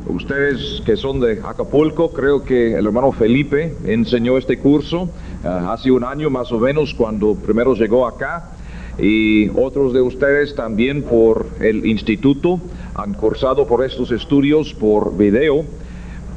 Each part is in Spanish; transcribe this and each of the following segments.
Ustedes que son de Acapulco, creo que el hermano Felipe enseñó este curso hace un año más o menos cuando primero llegó acá, y otros de ustedes también por el instituto han cursado por estos estudios por video,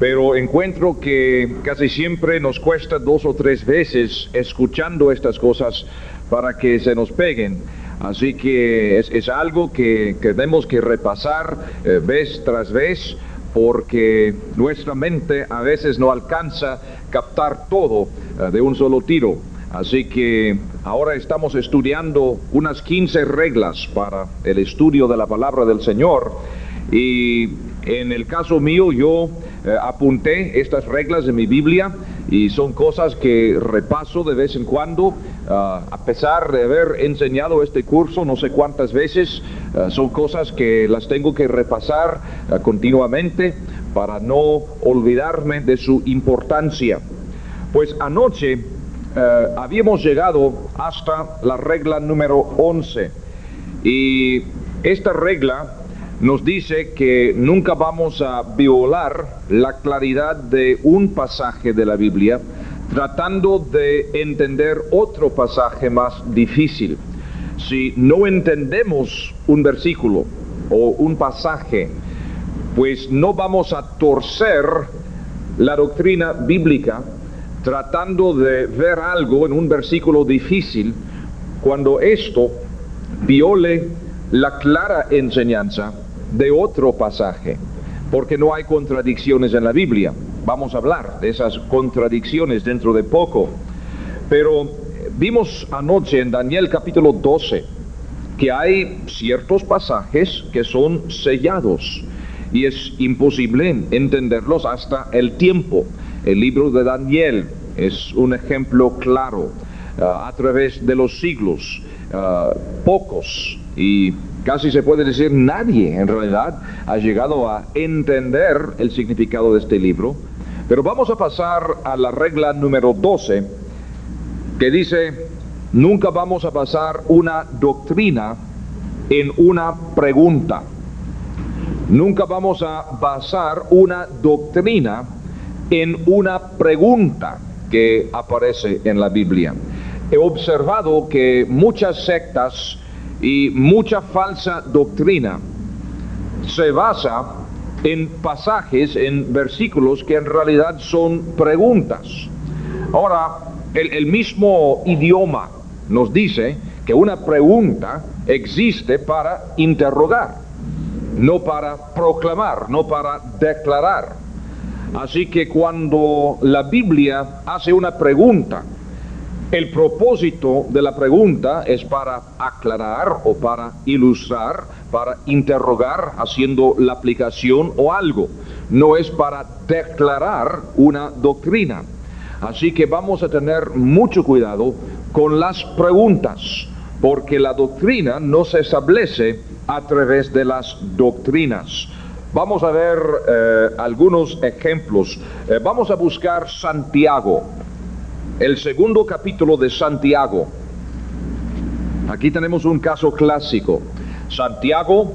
pero encuentro que casi siempre nos cuesta 2 o 3 veces escuchando estas cosas para que se nos peguen. Así que es algo que tenemos que repasar vez tras vez, porque nuestra mente a veces no alcanza a captar todo de un solo tiro. Así que ahora estamos estudiando unas 15 reglas para el estudio de la palabra del Señor, y en el caso mío yo apunté estas reglas en mi Biblia, y son cosas que repaso de vez en cuando, a pesar de haber enseñado este curso no sé cuántas veces. Son cosas que las tengo que repasar continuamente para no olvidarme de su importancia. Pues anoche habíamos llegado hasta la regla número 11, y esta regla nos dice que nunca vamos a violar la claridad de un pasaje de la Biblia tratando de entender otro pasaje más difícil. Si no entendemos un versículo o un pasaje, pues no vamos a torcer la doctrina bíblica tratando de ver algo en un versículo difícil cuando esto viole la clara enseñanza de otro pasaje, porque no hay contradicciones en la Biblia. Vamos a hablar de esas contradicciones dentro de poco, pero vimos anoche en Daniel capítulo 12 que hay ciertos pasajes que son sellados y es imposible entenderlos hasta el tiempo. El libro de Daniel es un ejemplo claro. A través de los siglos, pocos, y casi se puede decir nadie en realidad, ha llegado a entender el significado de este libro. Pero vamos a pasar a la regla número 12, que dice: nunca vamos a basar una doctrina en una pregunta. Nunca vamos a basar una doctrina en una pregunta que aparece en la Biblia. He observado que muchas sectas y mucha falsa doctrina se basa en pasajes, en versículos que en realidad son preguntas. Ahora, el mismo idioma nos dice que una pregunta existe para interrogar, no para proclamar, no para declarar. Así que cuando la Biblia hace una pregunta, el propósito de la pregunta es para aclarar o para ilustrar, para interrogar haciendo la aplicación o algo. No es para declarar una doctrina. Así que vamos a tener mucho cuidado con las preguntas, porque la doctrina no se establece a través de las doctrinas. Vamos a ver algunos ejemplos. Vamos a buscar Santiago, el segundo capítulo de Santiago. Aquí tenemos un caso clásico. Santiago,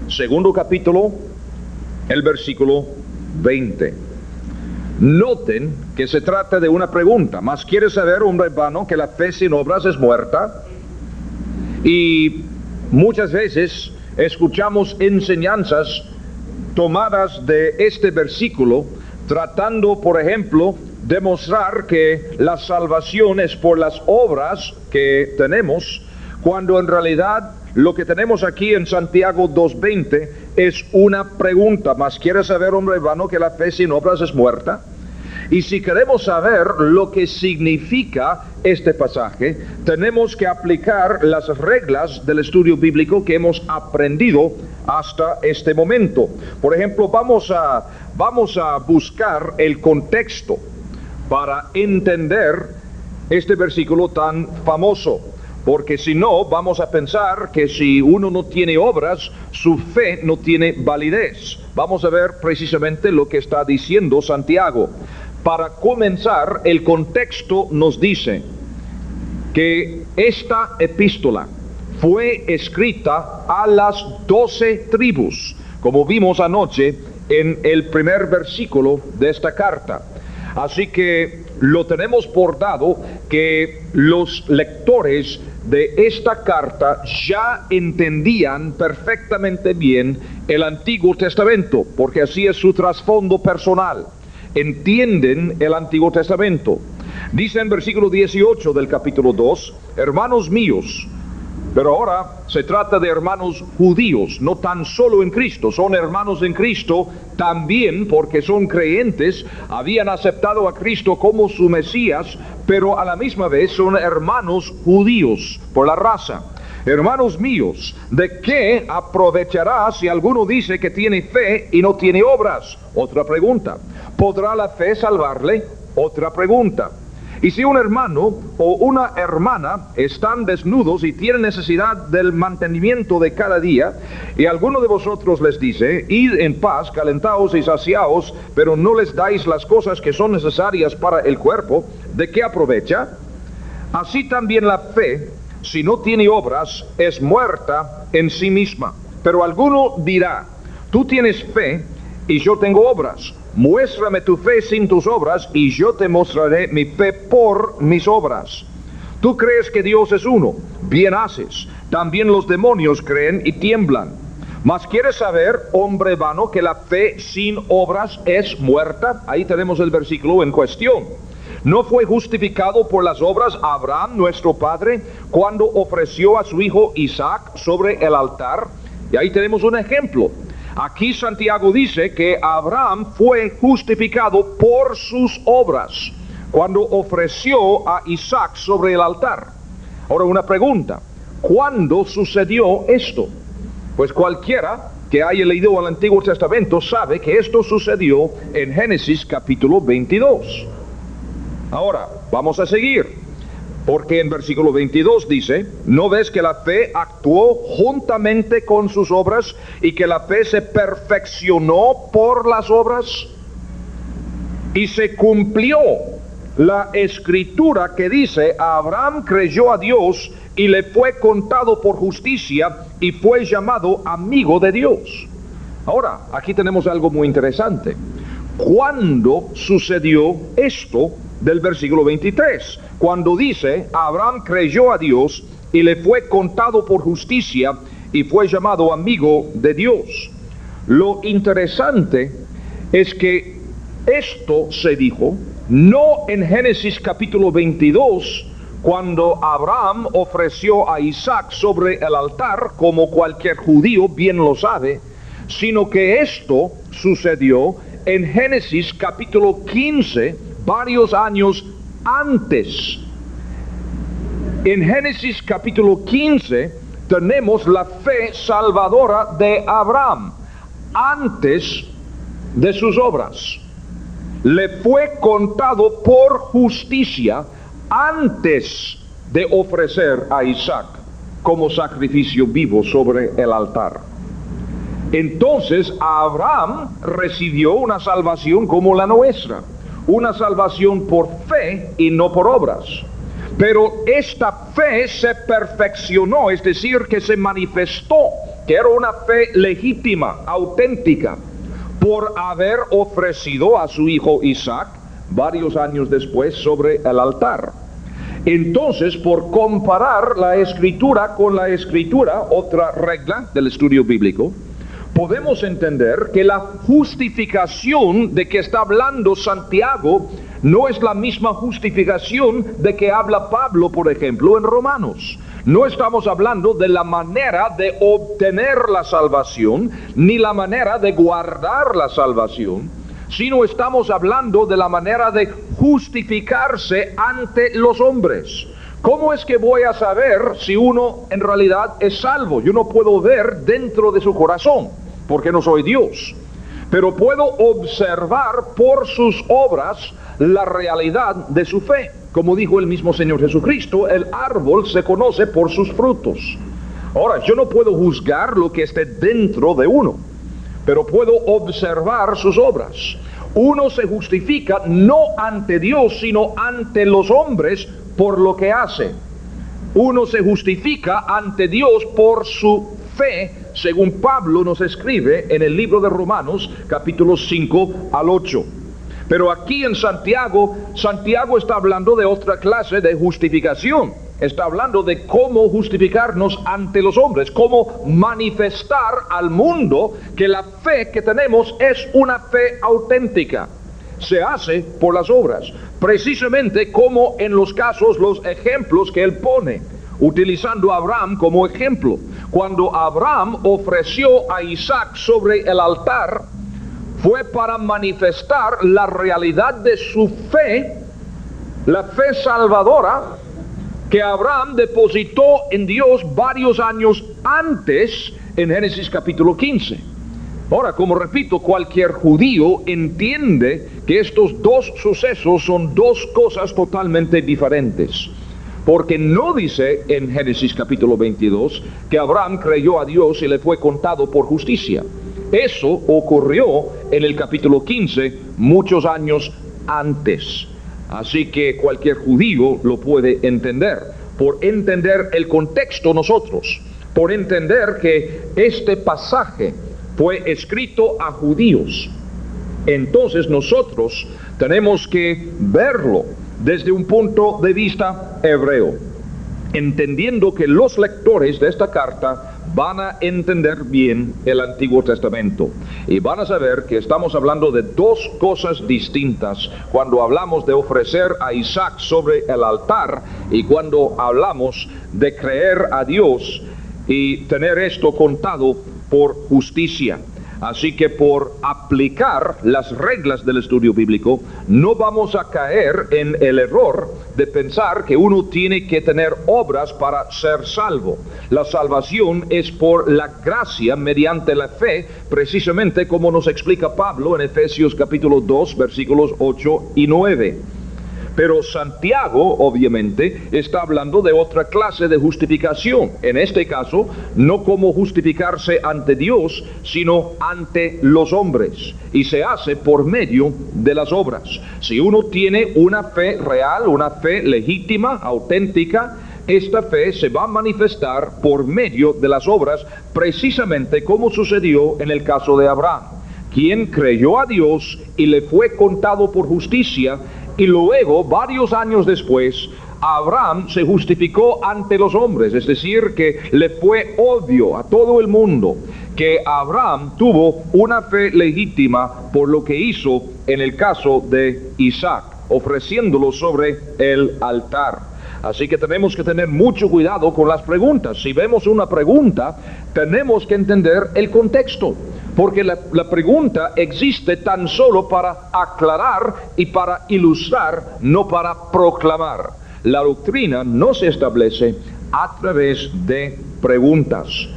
segundo capítulo, el versículo 20. Noten que se trata de una pregunta. ¿Mas quiere saber, hombre vano, que la fe sin obras es muerta? Y muchas veces escuchamos enseñanzas tomadas de este versículo, tratando, por ejemplo, demostrar que la salvación es por las obras que tenemos, cuando en realidad lo que tenemos aquí en Santiago 2:20 es una pregunta. ¿Mas quiere saber, hombre vano, que la fe sin obras es muerta? Y si queremos saber lo que significa este pasaje, tenemos que aplicar las reglas del estudio bíblico que hemos aprendido hasta este momento. Por ejemplo, vamos a buscar el contexto para entender este versículo tan famoso, porque si no, vamos a pensar que si uno no tiene obras, su fe no tiene validez. Vamos a ver precisamente lo que está diciendo Santiago. Para comenzar, el contexto nos dice que esta epístola fue escrita a las 12 tribus. Como vimos anoche, en el primer versículo de esta carta. Así que lo tenemos por dado que los lectores de esta carta ya entendían perfectamente bien el Antiguo Testamento, porque así es su trasfondo personal. Entienden el Antiguo Testamento. Dice en versículo 18 del capítulo 2, hermanos míos, pero ahora se trata de hermanos judíos, no tan solo en Cristo, son hermanos en Cristo también porque son creyentes, habían aceptado a Cristo como su Mesías, pero a la misma vez son hermanos judíos por la raza. Hermanos míos, ¿de qué aprovechará si alguno dice que tiene fe y no tiene obras? Otra pregunta. ¿Podrá la fe salvarle? Otra pregunta. Y si un hermano o una hermana están desnudos y tienen necesidad del mantenimiento de cada día, y alguno de vosotros les dice, id en paz, calentaos y saciaos, pero no les dais las cosas que son necesarias para el cuerpo, ¿de qué aprovecha? Así también la fe, si no tiene obras, es muerta en sí misma. Pero alguno dirá, tú tienes fe y yo tengo obras. Muéstrame tu fe sin tus obras, y yo te mostraré mi fe por mis obras. Tú crees que Dios es uno, bien haces. También los demonios creen y tiemblan. Mas ¿quieres saber, hombre vano, que la fe sin obras es muerta? Ahí tenemos el versículo en cuestión. ¿No fue justificado por las obras Abraham, nuestro padre, cuando ofreció a su hijo Isaac sobre el altar? Y ahí tenemos un ejemplo. Aquí Santiago dice que Abraham fue justificado por sus obras cuando ofreció a Isaac sobre el altar. Ahora una pregunta, ¿cuándo sucedió esto? Pues cualquiera que haya leído el Antiguo Testamento sabe que esto sucedió en Génesis capítulo 22. Ahora, vamos a seguir. Porque en versículo 22 dice, ¿no ves que la fe actuó juntamente con sus obras y que la fe se perfeccionó por las obras? Y se cumplió la escritura que dice, Abraham creyó a Dios y le fue contado por justicia y fue llamado amigo de Dios. Ahora, aquí tenemos algo muy interesante. ¿Cuándo sucedió esto del versículo 23? Cuando dice, Abraham creyó a Dios y le fue contado por justicia y fue llamado amigo de Dios. Lo interesante es que esto se dijo no en Génesis capítulo 22, cuando Abraham ofreció a Isaac sobre el altar, como cualquier judío bien lo sabe, sino que esto sucedió en Génesis capítulo 15, varios años antes. En Génesis capítulo 15 tenemos la fe salvadora de Abraham antes de sus obras. Le fue contado por justicia antes de ofrecer a Isaac como sacrificio vivo sobre el altar. Entonces Abraham recibió una salvación como la nuestra, una salvación por fe y no por obras. Pero esta fe se perfeccionó, es decir, que se manifestó, que era una fe legítima, auténtica, por haber ofrecido a su hijo Isaac varios años después sobre el altar. Entonces, por comparar la escritura con la escritura, otra regla del estudio bíblico, podemos entender que la justificación de que está hablando Santiago no es la misma justificación de que habla Pablo, por ejemplo, en Romanos. No estamos hablando de la manera de obtener la salvación, ni la manera de guardar la salvación, sino estamos hablando de la manera de justificarse ante los hombres. ¿Cómo es que voy a saber si uno en realidad es salvo? Yo no puedo ver dentro de su corazón, porque no soy Dios. Pero puedo observar por sus obras la realidad de su fe. Como dijo el mismo Señor Jesucristo, el árbol se conoce por sus frutos. Ahora, yo no puedo juzgar lo que esté dentro de uno, pero puedo observar sus obras. Uno se justifica no ante Dios, sino ante los hombres por lo que hace. Uno se justifica ante Dios por su fe, según Pablo nos escribe en el libro de Romanos, capítulos 5 al 8. Pero aquí en Santiago está hablando de otra clase de justificación. Está hablando de cómo justificarnos ante los hombres, cómo manifestar al mundo que la fe que tenemos es una fe auténtica. Se hace por las obras, precisamente como en los casos, los ejemplos que él pone, utilizando a Abraham como ejemplo. Cuando Abraham ofreció a Isaac sobre el altar, fue para manifestar la realidad de su fe, la fe salvadora, que Abraham depositó en Dios varios años antes en Génesis capítulo 15. Ahora, como repito, cualquier judío entiende que estos dos sucesos son dos cosas totalmente diferentes. Porque no dice en Génesis capítulo 22 que Abraham creyó a Dios y le fue contado por justicia. Eso ocurrió en el capítulo 15, muchos años antes. Así que cualquier judío lo puede entender. Por entender el contexto nosotros, por entender que este pasaje fue escrito a judíos, entonces nosotros tenemos que verlo desde un punto de vista hebreo, entendiendo que los lectores de esta carta van a entender bien el Antiguo Testamento y van a saber que estamos hablando de dos cosas distintas cuando hablamos de ofrecer a Isaac sobre el altar y cuando hablamos de creer a Dios y tener esto contado por justicia. Así que por aplicar las reglas del estudio bíblico, no vamos a caer en el error de pensar que uno tiene que tener obras para ser salvo. La salvación es por la gracia mediante la fe, precisamente como nos explica Pablo en Efesios capítulo 2, versículos 8 y 9. Pero Santiago, obviamente, está hablando de otra clase de justificación. En este caso, no como justificarse ante Dios, sino ante los hombres. Y se hace por medio de las obras. Si uno tiene una fe real, una fe legítima, auténtica, esta fe se va a manifestar por medio de las obras, precisamente como sucedió en el caso de Abraham, quien creyó a Dios y le fue contado por justicia. Y luego, varios años después, Abraham se justificó ante los hombres, es decir, que le fue obvio a todo el mundo que Abraham tuvo una fe legítima por lo que hizo en el caso de Isaac, ofreciéndolo sobre el altar. Así que tenemos que tener mucho cuidado con las preguntas. Si vemos una pregunta, tenemos que entender el contexto. Porque la pregunta existe tan solo para aclarar y para ilustrar, no para proclamar. La doctrina no se establece a través de preguntas.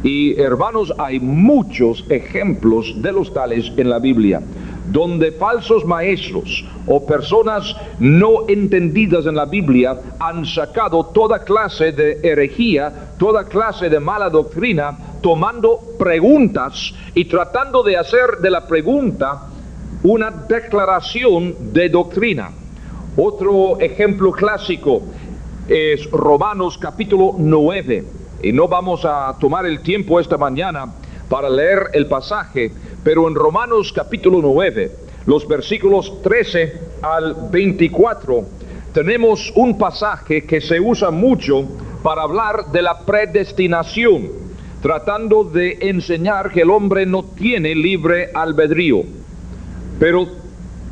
Y hermanos, hay muchos ejemplos de los tales en la Biblia, donde falsos maestros o personas no entendidas en la Biblia han sacado toda clase de herejía, toda clase de mala doctrina, tomando preguntas y tratando de hacer de la pregunta una declaración de doctrina. Otro ejemplo clásico es Romanos capítulo 9. Y no vamos a tomar el tiempo esta mañana para leer el pasaje, pero en Romanos capítulo 9, los versículos 13 al 24, tenemos un pasaje que se usa mucho para hablar de la predestinación, tratando de enseñar que el hombre no tiene libre albedrío. Pero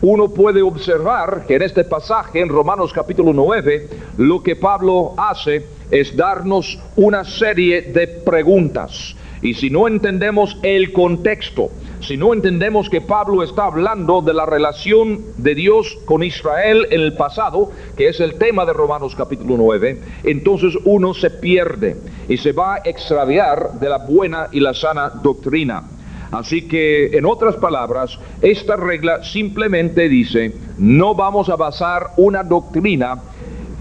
uno puede observar que en este pasaje, en Romanos capítulo 9, lo que Pablo hace es darnos una serie de preguntas. Y si no entendemos el contexto, si no entendemos que Pablo está hablando de la relación de Dios con Israel en el pasado, que es el tema de Romanos capítulo 9, entonces uno se pierde y se va a extraviar de la buena y la sana doctrina. Así que, en otras palabras, esta regla simplemente dice, no vamos a basar una doctrina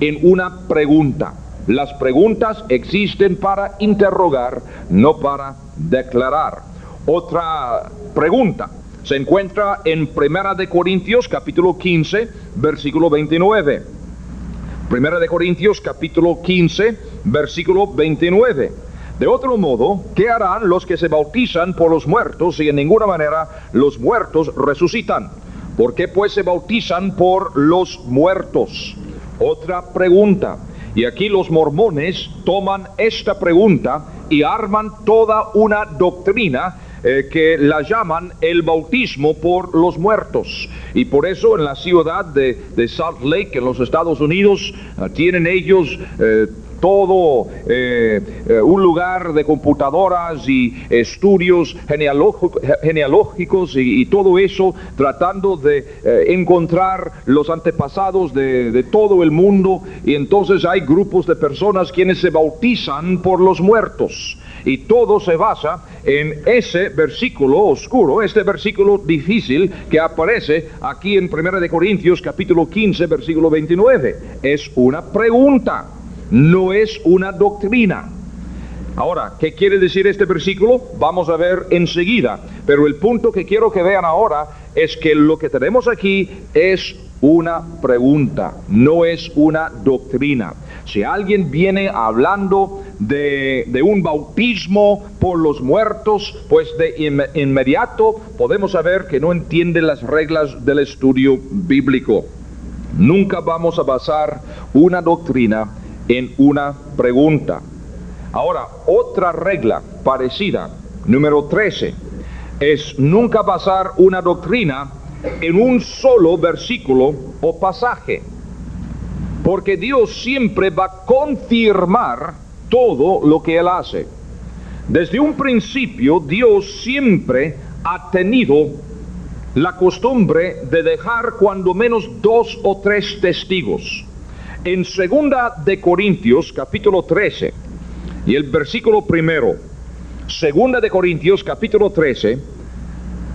en una pregunta. Las preguntas existen para interrogar, no para declarar. Otra pregunta se encuentra en Primera de Corintios capítulo 15, versículo 29. Primera de Corintios capítulo 15, versículo 29. De otro modo, ¿qué harán los que se bautizan por los muertos si en ninguna manera los muertos resucitan? ¿Por qué pues se bautizan por los muertos? Otra pregunta. Y aquí los mormones toman esta pregunta y arman toda una doctrina que la llaman el bautismo por los muertos. Y por eso en la ciudad de Salt Lake, en los Estados Unidos, tienen ellos todo un lugar de computadoras y estudios genealógicos y todo eso, tratando de encontrar los antepasados de todo el mundo. Y entonces hay grupos de personas quienes se bautizan por los muertos. Y todo se basa en ese versículo oscuro, este versículo difícil que aparece aquí en 1 de Corintios capítulo 15, versículo 29. Es una pregunta. No es una doctrina. Ahora, ¿qué quiere decir este versículo? Vamos a ver enseguida. Pero el punto que quiero que vean ahora es que lo que tenemos aquí es una pregunta, no es una doctrina. Si alguien viene hablando de un bautismo por los muertos, pues de inmediato podemos saber que no entiende las reglas del estudio bíblico. Nunca vamos a basar una doctrina en una pregunta. Ahora, otra regla parecida, número 13, es nunca basar una doctrina en un solo versículo o pasaje, porque Dios siempre va a confirmar todo lo que Él hace. Desde un principio, Dios siempre ha tenido la costumbre de dejar cuando menos 2 o 3 testigos. En 2 de Corintios, capítulo 13, y el versículo primero, 2 de Corintios, capítulo 13,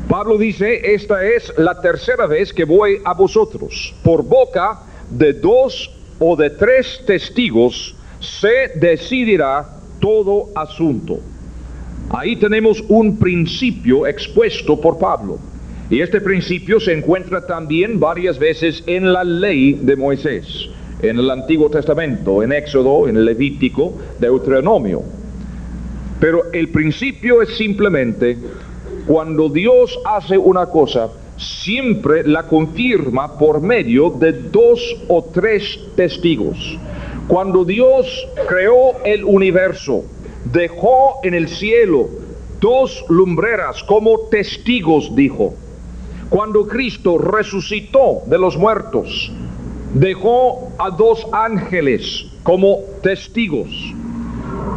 Pablo dice: esta es la tercera vez que voy a vosotros. Por boca de 2 o de 3 testigos se decidirá todo asunto. Ahí tenemos un principio expuesto por Pablo. Y este principio se encuentra también varias veces en la ley de Moisés, en el Antiguo Testamento, en Éxodo, en Levítico, Deuteronomio. Pero el principio es simplemente, cuando Dios hace una cosa, siempre la confirma por medio de 2 o 3 testigos. Cuando Dios creó el universo, dejó en el cielo 2 lumbreras como testigos, dijo. Cuando Cristo resucitó de los muertos, dejó a 2 ángeles como testigos.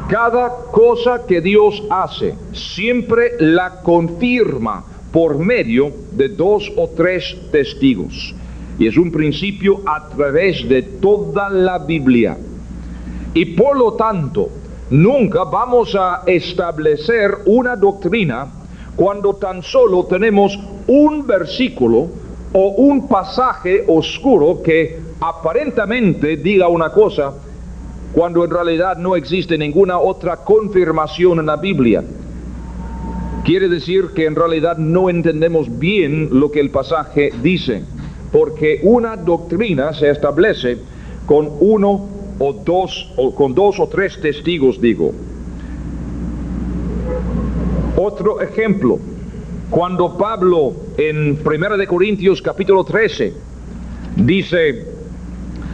Cada cosa que Dios hace siempre la confirma por medio de 2 o 3 testigos. Y es un principio a través de toda la Biblia. Y por lo tanto, nunca vamos a establecer una doctrina cuando tan solo tenemos un versículo o un pasaje oscuro que aparentemente diga una cosa, cuando en realidad no existe ninguna otra confirmación en la Biblia. Quiere decir que en realidad no entendemos bien lo que el pasaje dice, porque una doctrina se establece con 1 o 2 o con 2 o 3 testigos, digo. Otro ejemplo, cuando Pablo en 1 de Corintios capítulo 13 dice: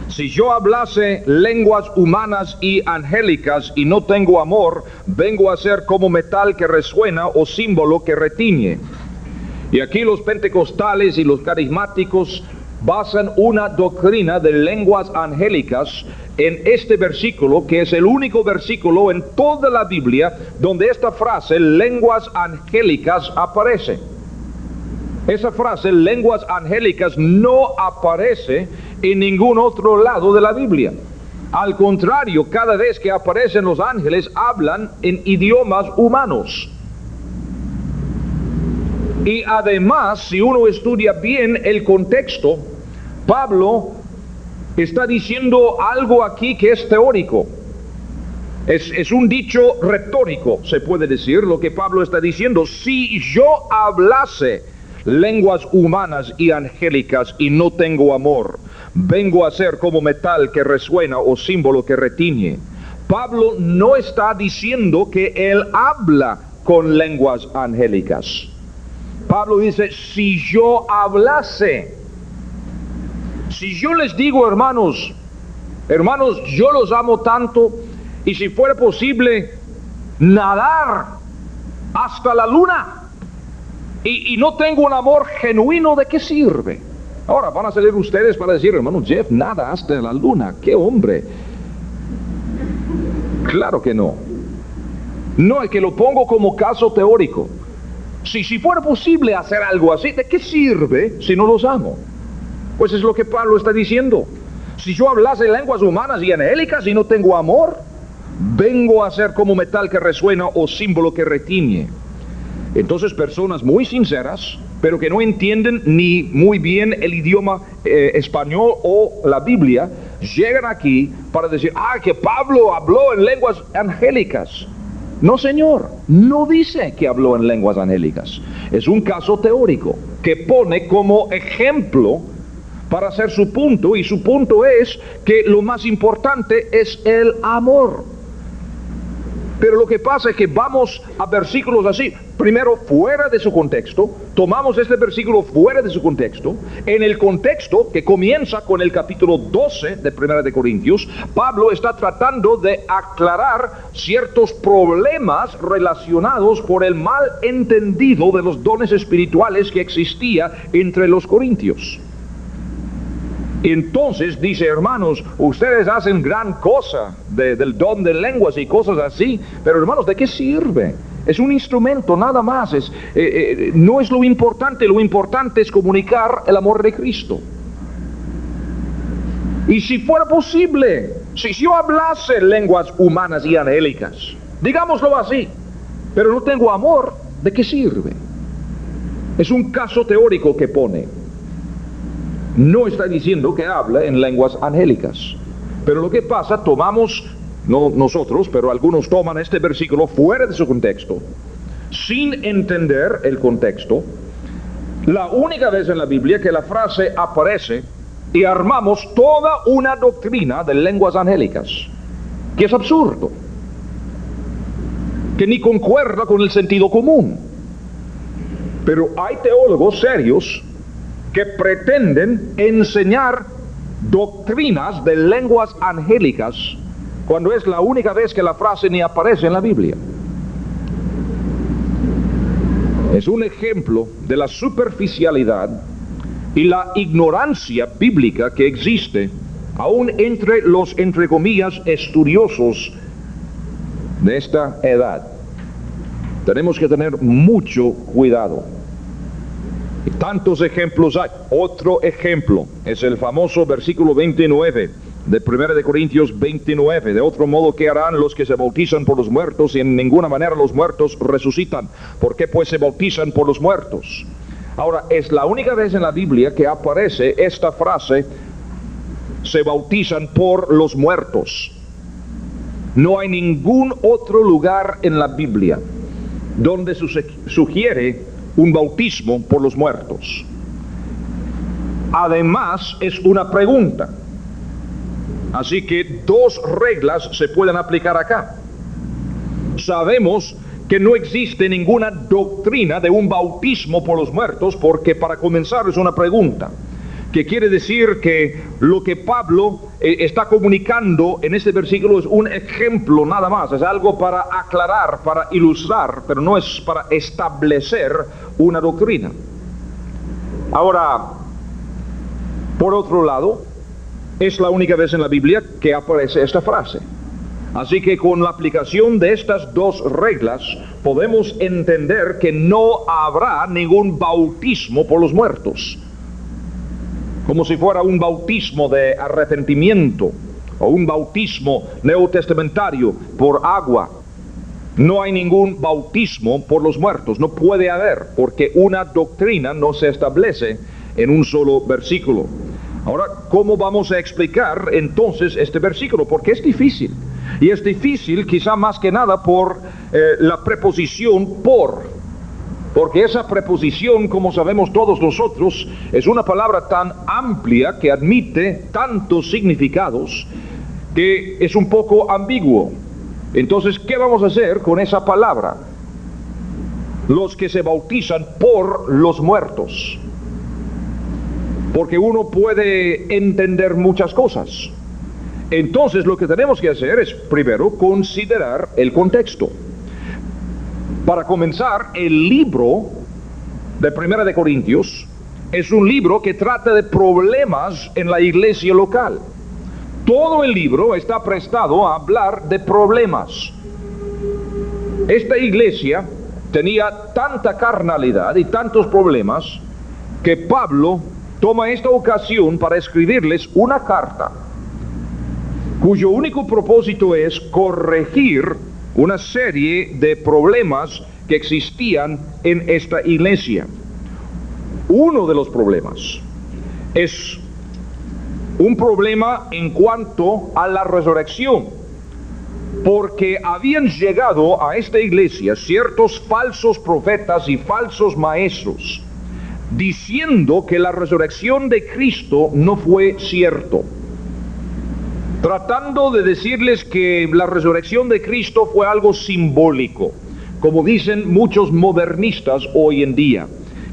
si yo hablase lenguas humanas y angélicas y no tengo amor, vengo a ser como metal que resuena o símbolo que retiñe. Y aquí los pentecostales y los carismáticos basan una doctrina de lenguas angélicas en este versículo, que es el único versículo en toda la Biblia donde esta frase, lenguas angélicas, aparece. Esa frase, lenguas angélicas, no aparece en ningún otro lado de la Biblia. Al contrario, cada vez que aparecen los ángeles, hablan en idiomas humanos. Y además, si uno estudia bien el contexto, Pablo está diciendo algo aquí que es teórico. Es un dicho retórico, se puede decir, lo que Pablo está diciendo. Si yo hablase lenguas humanas y angélicas y no tengo amor, vengo a ser como metal que resuena o símbolo que retiñe. Pablo no está diciendo que él habla con lenguas angélicas. Pablo dice, si yo hablase, si yo les digo, hermanos, yo los amo tanto, y si fuera posible nadar hasta la luna, y no tengo un amor genuino, ¿de qué sirve? Ahora van a salir ustedes para decir, hermano Jeff, nada hasta la luna, qué hombre. Claro que no. No, es que lo pongo como caso teórico. Si fuera posible hacer algo así, ¿de qué sirve si no los amo? Pues es lo que Pablo está diciendo. Si yo hablase lenguas humanas y angélicas y no tengo amor, vengo a ser como metal que resuena o símbolo que retiñe. Entonces personas muy sinceras, pero que no entienden ni muy bien el idioma español o la Biblia, llegan aquí para decir, que Pablo habló en lenguas angélicas. No, señor, no dice que habló en lenguas angélicas. Es un caso teórico que pone como ejemplo para hacer su punto, y su punto es que lo más importante es el amor. Pero lo que pasa es que vamos a versículos así, primero fuera de su contexto, tomamos este versículo fuera de su contexto, en el contexto que comienza con el capítulo 12 de 1 de Corintios, Pablo está tratando de aclarar ciertos problemas relacionados por el mal entendido de los dones espirituales que existía entre los corintios. Entonces dice, hermanos, ustedes hacen gran cosa del don de lenguas y cosas así, pero hermanos, ¿de qué sirve? Es un instrumento, nada más. No es lo importante es comunicar el amor de Cristo. Y si fuera posible, si yo hablase lenguas humanas y angélicas, digámoslo así, pero no tengo amor, ¿de qué sirve? Es un caso teórico que pone. No está diciendo que habla en lenguas angélicas. Pero lo que pasa, tomamos, no nosotros, pero algunos toman este versículo fuera de su contexto, sin entender el contexto. La única vez en la Biblia que la frase aparece, y armamos toda una doctrina de lenguas angélicas, que es absurdo, que ni concuerda con el sentido común. Pero hay teólogos serios que pretenden enseñar doctrinas de lenguas angélicas cuando es la única vez que la frase ni aparece en la Biblia. Es un ejemplo de la superficialidad y la ignorancia bíblica que existe aún entre los, entre comillas, estudiosos de esta edad. Tenemos que tener mucho cuidado. Y tantos ejemplos hay. Otro ejemplo es el famoso versículo 29 de 1 de Corintios 29. De otro modo, ¿qué harán los que se bautizan por los muertos y en ninguna manera los muertos resucitan? ¿Por qué pues se bautizan por los muertos? Ahora, es la única vez en la Biblia que aparece esta frase, se bautizan por los muertos. No hay ningún otro lugar en la Biblia donde sugiere un bautismo por los muertos. Además, es una pregunta. Así que dos reglas se pueden aplicar acá. Sabemos que no existe ninguna doctrina de un bautismo por los muertos, porque para comenzar es una pregunta, que quiere decir que lo que Pablo está comunicando en este versículo es un ejemplo nada más, es algo para aclarar, para ilustrar, pero no es para establecer una doctrina. Ahora, por otro lado, es la única vez en la Biblia que aparece esta frase. Así que con la aplicación de estas dos reglas podemos entender que no habrá ningún bautismo por los muertos, como si fuera un bautismo de arrepentimiento o un bautismo neotestamentario por agua. No hay ningún bautismo por los muertos, no puede haber, porque una doctrina no se establece en un solo versículo. Ahora, ¿cómo vamos a explicar entonces este versículo? Porque es difícil. Y es difícil quizá más que nada por la preposición por. Porque esa preposición, como sabemos todos nosotros, es una palabra tan amplia que admite tantos significados que es un poco ambiguo. Entonces, ¿qué vamos a hacer con esa palabra? Los que se bautizan por los muertos. Porque uno puede entender muchas cosas. Entonces, lo que tenemos que hacer es, primero, considerar el contexto. Para comenzar, el libro de Primera de Corintios es un libro que trata de problemas en la iglesia local. Todo el libro está prestado a hablar de problemas. Esta iglesia tenía tanta carnalidad y tantos problemas que Pablo toma esta ocasión para escribirles una carta cuyo único propósito es corregir una serie de problemas que existían en esta iglesia. Uno de los problemas es un problema en cuanto a la resurrección, porque habían llegado a esta iglesia ciertos falsos profetas y falsos maestros, diciendo que la resurrección de Cristo no fue cierto, tratando de decirles que la resurrección de Cristo fue algo simbólico, como dicen muchos modernistas hoy en día,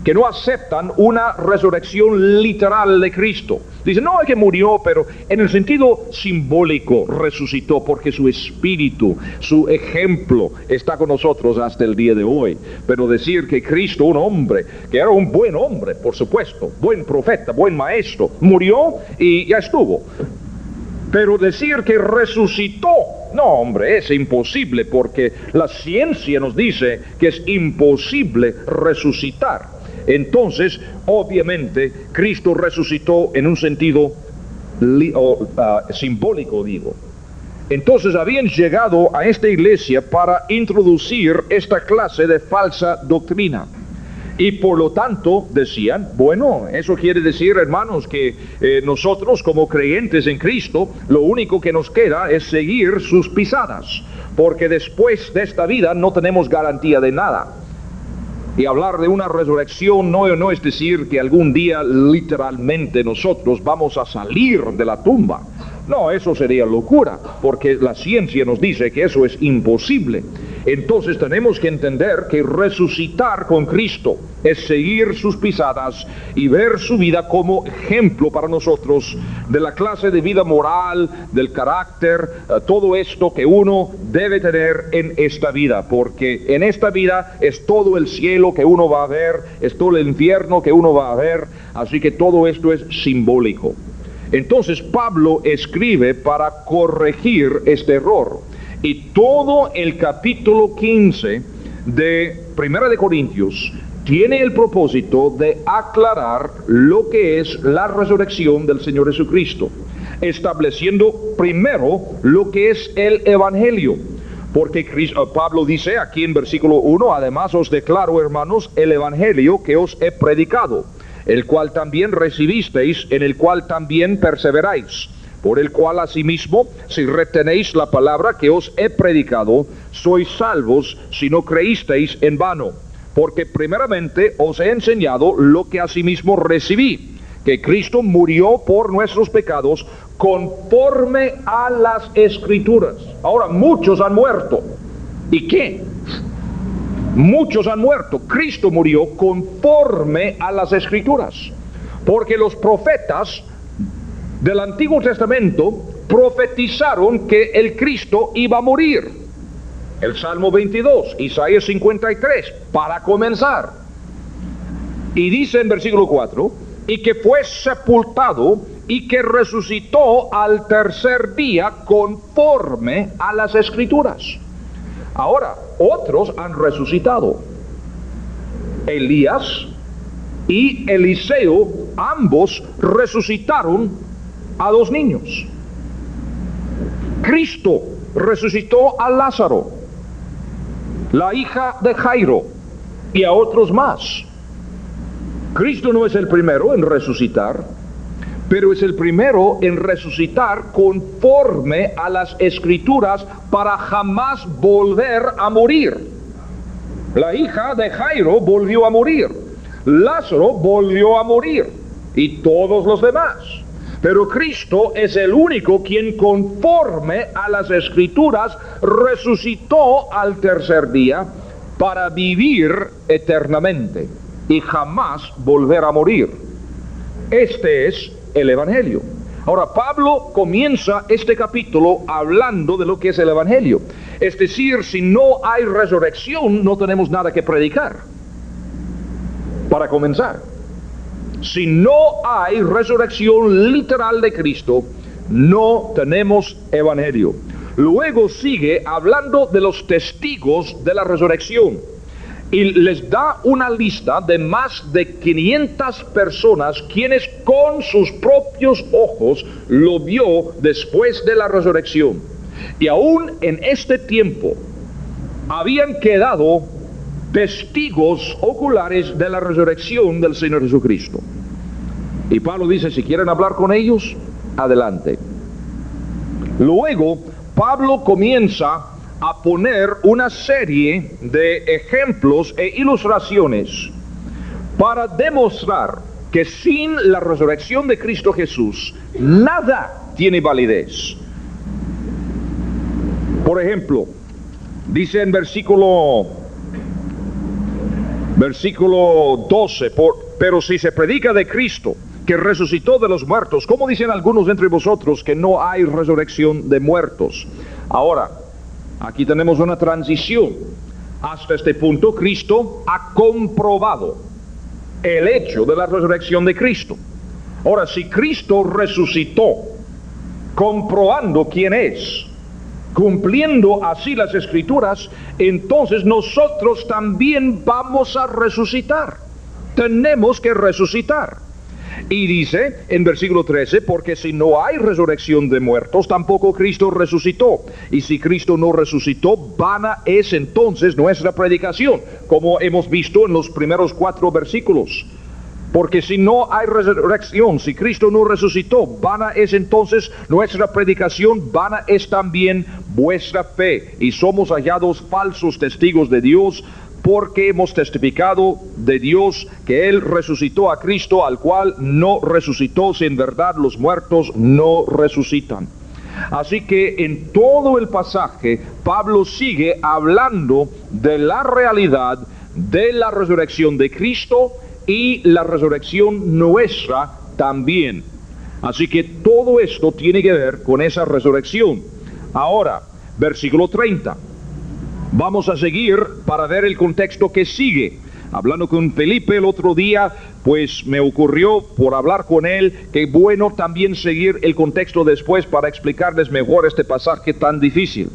que no aceptan una resurrección literal de Cristo. Dicen, no, es que murió, pero en el sentido simbólico resucitó, porque su espíritu, su ejemplo está con nosotros hasta el día de hoy. Pero decir que Cristo, un hombre, que era un buen hombre, por supuesto, buen profeta, buen maestro, murió y ya estuvo. Pero decir que resucitó, no, hombre, es imposible, porque la ciencia nos dice que es imposible resucitar. Entonces, obviamente, Cristo resucitó en un sentido simbólico, digo. Entonces, habían llegado a esta iglesia para introducir esta clase de falsa doctrina. Y por lo tanto decían, bueno, eso quiere decir, hermanos, que nosotros como creyentes en Cristo, lo único que nos queda es seguir sus pisadas, porque después de esta vida no tenemos garantía de nada. Y hablar de una resurrección no es decir que algún día literalmente nosotros vamos a salir de la tumba. No, eso sería locura, porque la ciencia nos dice que eso es imposible. Entonces tenemos que entender que resucitar con Cristo es seguir sus pisadas y ver su vida como ejemplo para nosotros de la clase de vida moral, del carácter, todo esto que uno debe tener en esta vida, porque en esta vida es todo el cielo que uno va a ver, es todo el infierno que uno va a ver, así que todo esto es simbólico. Entonces Pablo escribe para corregir este error. Y todo el capítulo 15 de Primera de Corintios tiene el propósito de aclarar lo que es la resurrección del Señor Jesucristo, estableciendo primero lo que es el Evangelio. Porque Pablo dice aquí en versículo 1, además os declaro, hermanos, el Evangelio que os he predicado, el cual también recibisteis, en el cual también perseveráis, por el cual asimismo, si retenéis la palabra que os he predicado, sois salvos si no creísteis en vano. Porque primeramente os he enseñado lo que asimismo recibí, que Cristo murió por nuestros pecados conforme a las Escrituras. Ahora, muchos han muerto. ¿Y qué? Muchos han muerto. Cristo murió conforme a las Escrituras. Porque los profetas del Antiguo Testamento profetizaron que el Cristo iba a morir. El Salmo 22, Isaías 53, para comenzar. Y dice en versículo 4, y que fue sepultado y que resucitó al tercer día conforme a las Escrituras. Ahora, otros han resucitado. Elías y Eliseo, ambos resucitaron a 2 niños. Cristo resucitó a Lázaro, la hija de Jairo, y a otros más. Cristo no es el primero en resucitar, pero es el primero en resucitar conforme a las Escrituras para jamás volver a morir. La hija de Jairo volvió a morir, Lázaro volvió a morir, y todos los demás. Pero Cristo es el único quien, conforme a las Escrituras, resucitó al tercer día para vivir eternamente y jamás volver a morir. Este es el Evangelio. Ahora, Pablo comienza este capítulo hablando de lo que es el Evangelio. Es decir, si no hay resurrección, no tenemos nada que predicar. Para comenzar, si no hay resurrección literal de Cristo, no tenemos Evangelio. Luego sigue hablando de los testigos de la resurrección. Y les da una lista de más de 500 personas quienes con sus propios ojos lo vio después de la resurrección. Y aún en este tiempo habían quedado testigos oculares de la resurrección del Señor Jesucristo. Y Pablo dice, si quieren hablar con ellos, adelante. Luego Pablo comienza a poner una serie de ejemplos e ilustraciones para demostrar que sin la resurrección de Cristo Jesús nada tiene validez. Por ejemplo, dice en versículo 12, pero si se predica de Cristo que resucitó de los muertos, ¿cómo dicen algunos entre vosotros que no hay resurrección de muertos? Ahora, aquí tenemos una transición. Hasta este punto, Cristo ha comprobado el hecho de la resurrección de Cristo. Ahora, si Cristo resucitó, comprobando quién es, cumpliendo así las Escrituras, entonces nosotros también vamos a resucitar. Tenemos que resucitar. Y dice en versículo 13, porque si no hay resurrección de muertos, tampoco Cristo resucitó. Y si Cristo no resucitó, vana es entonces nuestra predicación, como hemos visto en los primeros 4 versículos. Porque si no hay resurrección, si Cristo no resucitó, vana es entonces nuestra predicación, vana es también vuestra fe. Y somos hallados falsos testigos de Dios, porque hemos testificado de Dios que Él resucitó a Cristo, al cual no resucitó, si en verdad los muertos no resucitan. Así que en todo el pasaje, Pablo sigue hablando de la realidad de la resurrección de Cristo y la resurrección nuestra también. Así que todo esto tiene que ver con esa resurrección. Ahora, versículo 30. Vamos a seguir para ver el contexto que sigue. Hablando con Felipe el otro día, pues me ocurrió por hablar con él que bueno también seguir el contexto después para explicarles mejor este pasaje tan difícil.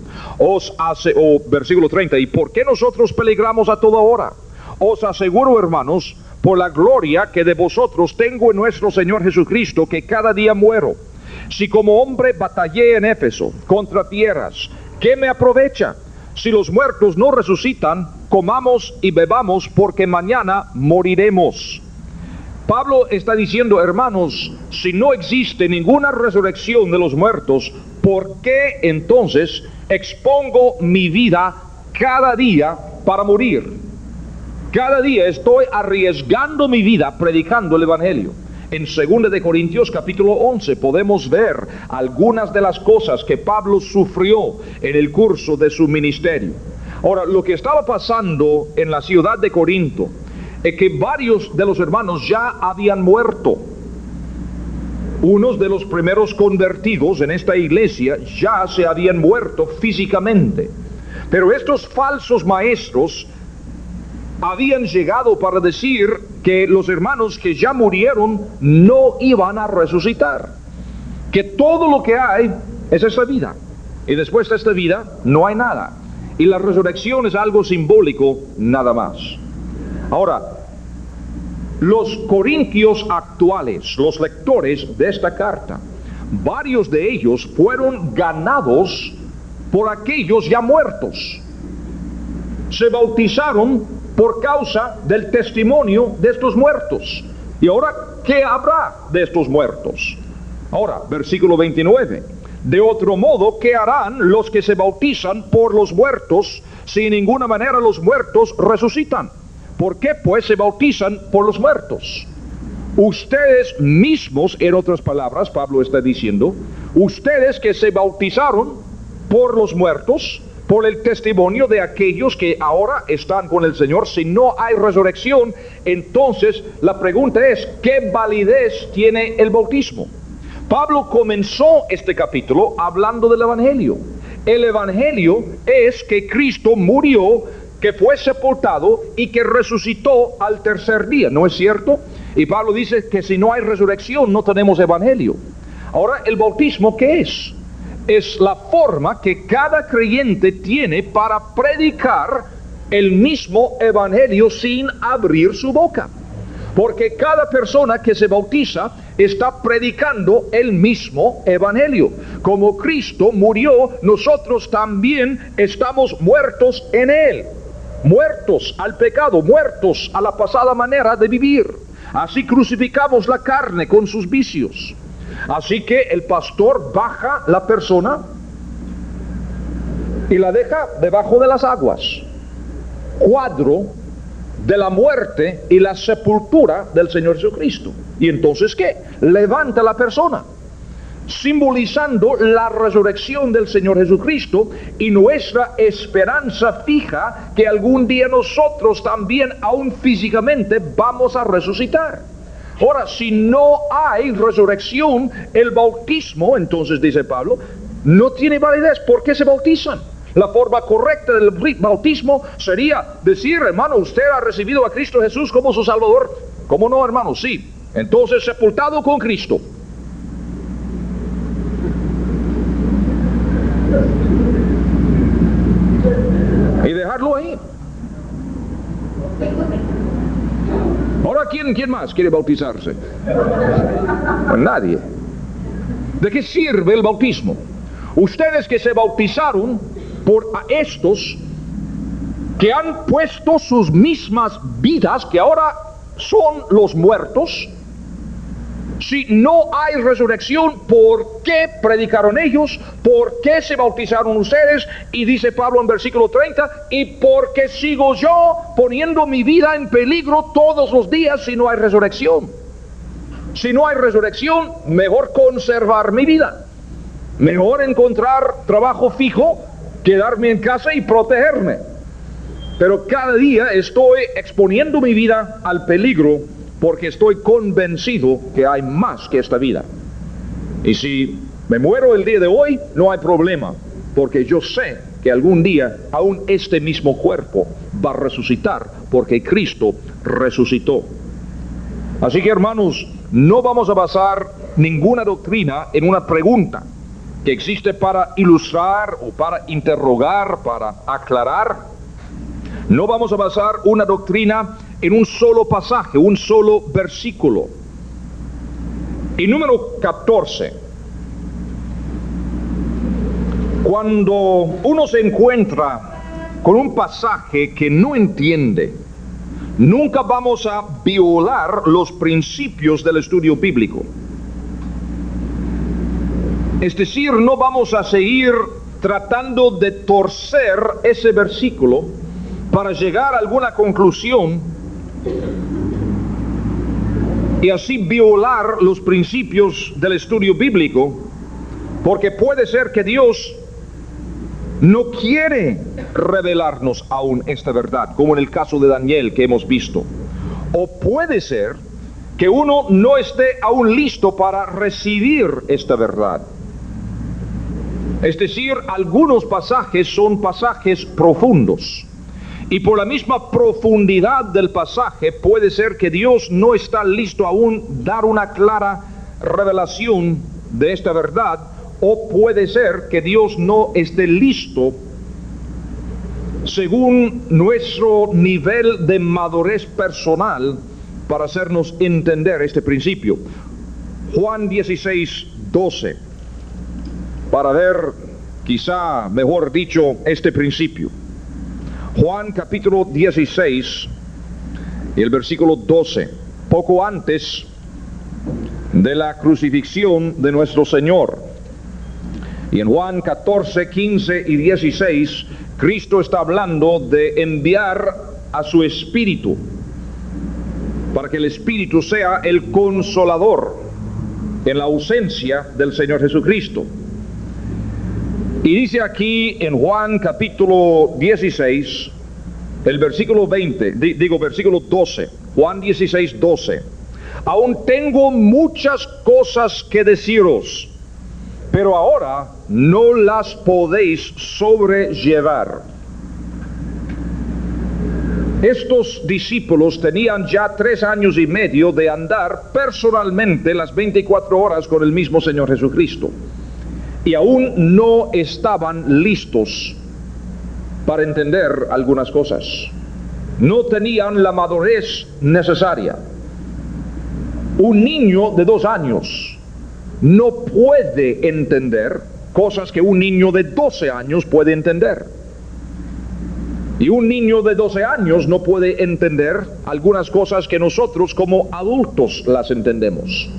Versículo 30, ¿y por qué nosotros peligramos a toda hora? Os aseguro, hermanos, por la gloria que de vosotros tengo en nuestro Señor Jesucristo, que cada día muero. Si como hombre batallé en Éfeso contra tierras, ¿qué me aprovecha? Si los muertos no resucitan, comamos y bebamos, porque mañana moriremos. Pablo está diciendo, hermanos, si no existe ninguna resurrección de los muertos, ¿por qué entonces expongo mi vida cada día para morir? Cada día estoy arriesgando mi vida predicando el Evangelio. En 2 de Corintios capítulo 11 podemos ver algunas de las cosas que Pablo sufrió en el curso de su ministerio. Ahora, lo que estaba pasando en la ciudad de Corinto es que varios de los hermanos ya habían muerto. Unos de los primeros convertidos en esta iglesia ya se habían muerto físicamente. Pero estos falsos maestros habían llegado para decir que los hermanos que ya murieron no iban a resucitar, que todo lo que hay es esta vida, y después de esta vida no hay nada, y la resurrección es algo simbólico nada más. Ahora, los corintios actuales, los lectores de esta carta, varios de ellos fueron ganados por aquellos ya muertos. Se bautizaron por causa del testimonio de estos muertos. Y ahora, ¿qué habrá de estos muertos? Ahora, versículo 29. De otro modo, ¿qué harán los que se bautizan por los muertos, si en ninguna manera los muertos resucitan? ¿Por qué pues se bautizan por los muertos? Ustedes mismos, en otras palabras, Pablo está diciendo, ustedes que se bautizaron por los muertos, por el testimonio de aquellos que ahora están con el Señor, si no hay resurrección, entonces la pregunta es, ¿qué validez tiene el bautismo? Pablo comenzó este capítulo hablando del Evangelio. El Evangelio es que Cristo murió, que fue sepultado y que resucitó al tercer día, ¿no es cierto? Y Pablo dice que si no hay resurrección no tenemos Evangelio. Ahora, ¿el bautismo qué es? Es la forma que cada creyente tiene para predicar el mismo Evangelio sin abrir su boca. Porque cada persona que se bautiza está predicando el mismo Evangelio. Como Cristo murió, nosotros también estamos muertos en Él. Muertos al pecado, muertos a la pasada manera de vivir. Así crucificamos la carne con sus vicios. Así que el pastor baja la persona y la deja debajo de las aguas. Cuadro de la muerte y la sepultura del Señor Jesucristo. ¿Y entonces qué? Levanta la persona, simbolizando la resurrección del Señor Jesucristo y nuestra esperanza fija que algún día nosotros también, aún físicamente, vamos a resucitar. Ahora, si no hay resurrección, el bautismo, entonces dice Pablo, no tiene validez. ¿Por qué se bautizan? La forma correcta del bautismo sería decir, hermano, usted ha recibido a Cristo Jesús como su Salvador. ¿Cómo no, hermano? Sí. Entonces, sepultado con Cristo. Y dejarlo ahí. Ahora, ¿quién más quiere bautizarse? Nadie. ¿De qué sirve el bautismo? Ustedes que se bautizaron por a estos que han puesto sus mismas vidas, que ahora son los muertos. Si no hay resurrección, ¿por qué predicaron ellos? ¿Por qué se bautizaron ustedes? Y dice Pablo en versículo 30, y porque sigo yo poniendo mi vida en peligro todos los días si no hay resurrección. Si no hay resurrección, mejor conservar mi vida. Mejor encontrar trabajo fijo, quedarme en casa y protegerme. Pero cada día estoy exponiendo mi vida al peligro porque estoy convencido que hay más que esta vida. Y si me muero el día de hoy, no hay problema, porque yo sé que algún día aún este mismo cuerpo va a resucitar, porque Cristo resucitó. Así que, hermanos, no vamos a basar ninguna doctrina en una pregunta que existe para ilustrar o para interrogar, para aclarar. No vamos a basar una doctrina en un solo pasaje, un solo versículo. Y número 14. Cuando uno se encuentra con un pasaje que no entiende, nunca vamos a violar los principios del estudio bíblico. Es decir, no vamos a seguir tratando de torcer ese versículo para llegar a alguna conclusión y así violar los principios del estudio bíblico, porque puede ser que Dios no quiere revelarnos aún esta verdad, como en el caso de Daniel que hemos visto. O puede ser que uno no esté aún listo para recibir esta verdad. Es decir, algunos pasajes son pasajes profundos. Y por la misma profundidad del pasaje puede ser que Dios no está listo aún dar una clara revelación de esta verdad, o puede ser que Dios no esté listo según nuestro nivel de madurez personal para hacernos entender este principio. Juan 16:12, para ver quizá mejor dicho este principio. Juan capítulo 16 y el versículo 12, poco antes de la crucifixión de nuestro Señor. Y en Juan 14, 15 y 16, Cristo está hablando de enviar a su Espíritu para que el Espíritu sea el consolador en la ausencia del Señor Jesucristo. Y dice aquí en Juan capítulo 16, el versículo 20, versículo 12, Juan 16, 12. Aún tengo muchas cosas que deciros, pero ahora no las podéis sobrellevar. Estos discípulos tenían ya 3 años y medio de andar personalmente las 24 horas con el mismo Señor Jesucristo. Y aún no estaban listos para entender algunas cosas. No tenían la madurez necesaria. Un niño de 2 años no puede entender cosas que un niño de 12 años puede entender. Y un niño de 12 años no puede entender algunas cosas que nosotros como adultos las entendemos.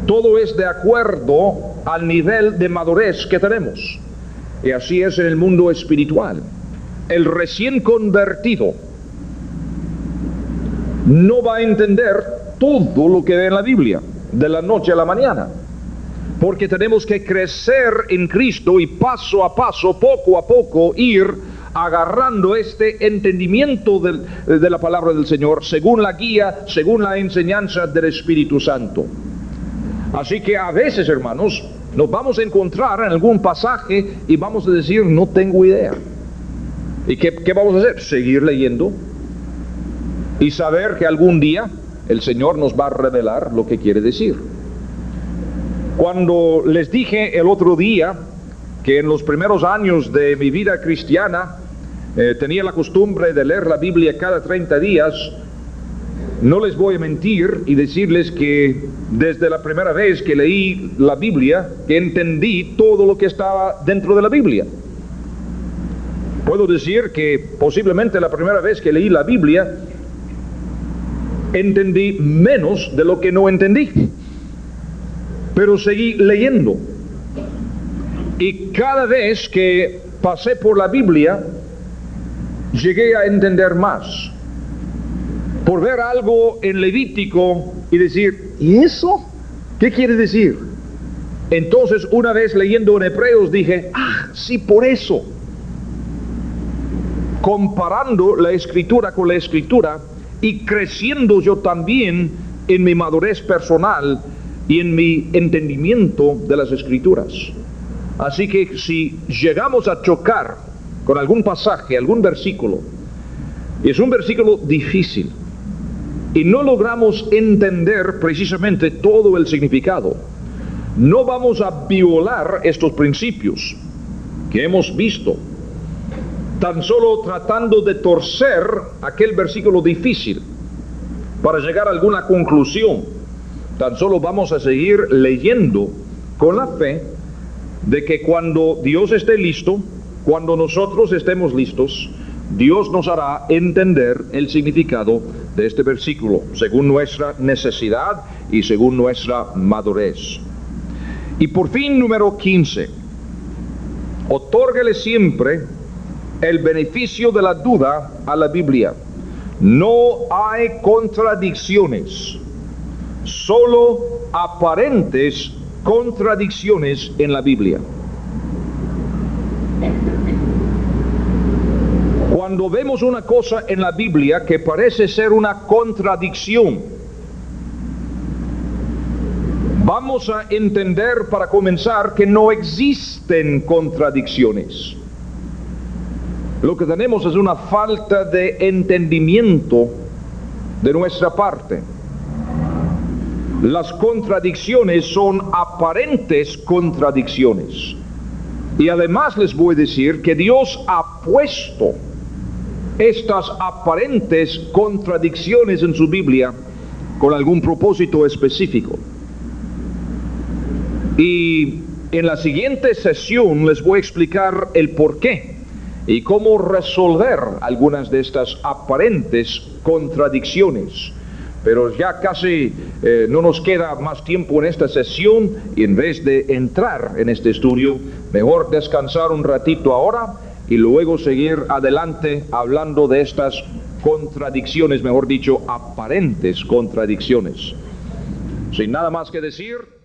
Todo es de acuerdo al nivel de madurez que tenemos. Y así es en el mundo espiritual. El recién convertido no va a entender todo lo que ve en la Biblia de la noche a la mañana, porque tenemos que crecer en Cristo y paso a paso, poco a poco, ir agarrando este entendimiento de la palabra del Señor, según la guía, según la enseñanza del Espíritu Santo. Así que a veces, hermanos, nos vamos a encontrar en algún pasaje y vamos a decir, no tengo idea. ¿Y qué vamos a hacer? Seguir leyendo y saber que algún día el Señor nos va a revelar lo que quiere decir. Cuando les dije el otro día que en los primeros años de mi vida cristiana tenía la costumbre de leer la Biblia cada 30 días, no les voy a mentir y decirles que desde la primera vez que leí la Biblia, que entendí todo lo que estaba dentro de la Biblia. Puedo decir que posiblemente la primera vez que leí la Biblia, entendí menos de lo que no entendí. Pero seguí leyendo. Y cada vez que pasé por la Biblia, llegué a entender más. Por ver algo en Levítico y decir, ¿y eso? ¿Qué quiere decir? Entonces, una vez leyendo en Hebreos dije, sí, por eso. Comparando la Escritura con la Escritura y creciendo yo también en mi madurez personal y en mi entendimiento de las Escrituras. Así que si llegamos a chocar con algún pasaje, algún versículo, y es un versículo difícil, y no logramos entender precisamente todo el significado, no vamos a violar estos principios que hemos visto, tan solo tratando de torcer aquel versículo difícil para llegar a alguna conclusión. Tan solo vamos a seguir leyendo con la fe de que cuando Dios esté listo, cuando nosotros estemos listos, Dios nos hará entender el significado de este versículo, según nuestra necesidad y según nuestra madurez. Y por fin, número 15, otórguele siempre el beneficio de la duda a la Biblia. No hay contradicciones, solo aparentes contradicciones en la Biblia. Cuando vemos una cosa en la Biblia que parece ser una contradicción, vamos a entender para comenzar que no existen contradicciones. Lo que tenemos es una falta de entendimiento de nuestra parte. Las contradicciones son aparentes contradicciones. Y además les voy a decir que Dios ha puesto estas aparentes contradicciones en su Biblia con algún propósito específico. Y en la siguiente sesión les voy a explicar el porqué y cómo resolver algunas de estas aparentes contradicciones. Pero ya casi no nos queda más tiempo en esta sesión, y en vez de entrar en este estudio, mejor descansar un ratito ahora y luego seguir adelante hablando de estas contradicciones, mejor dicho, aparentes contradicciones. Sin nada más que decir,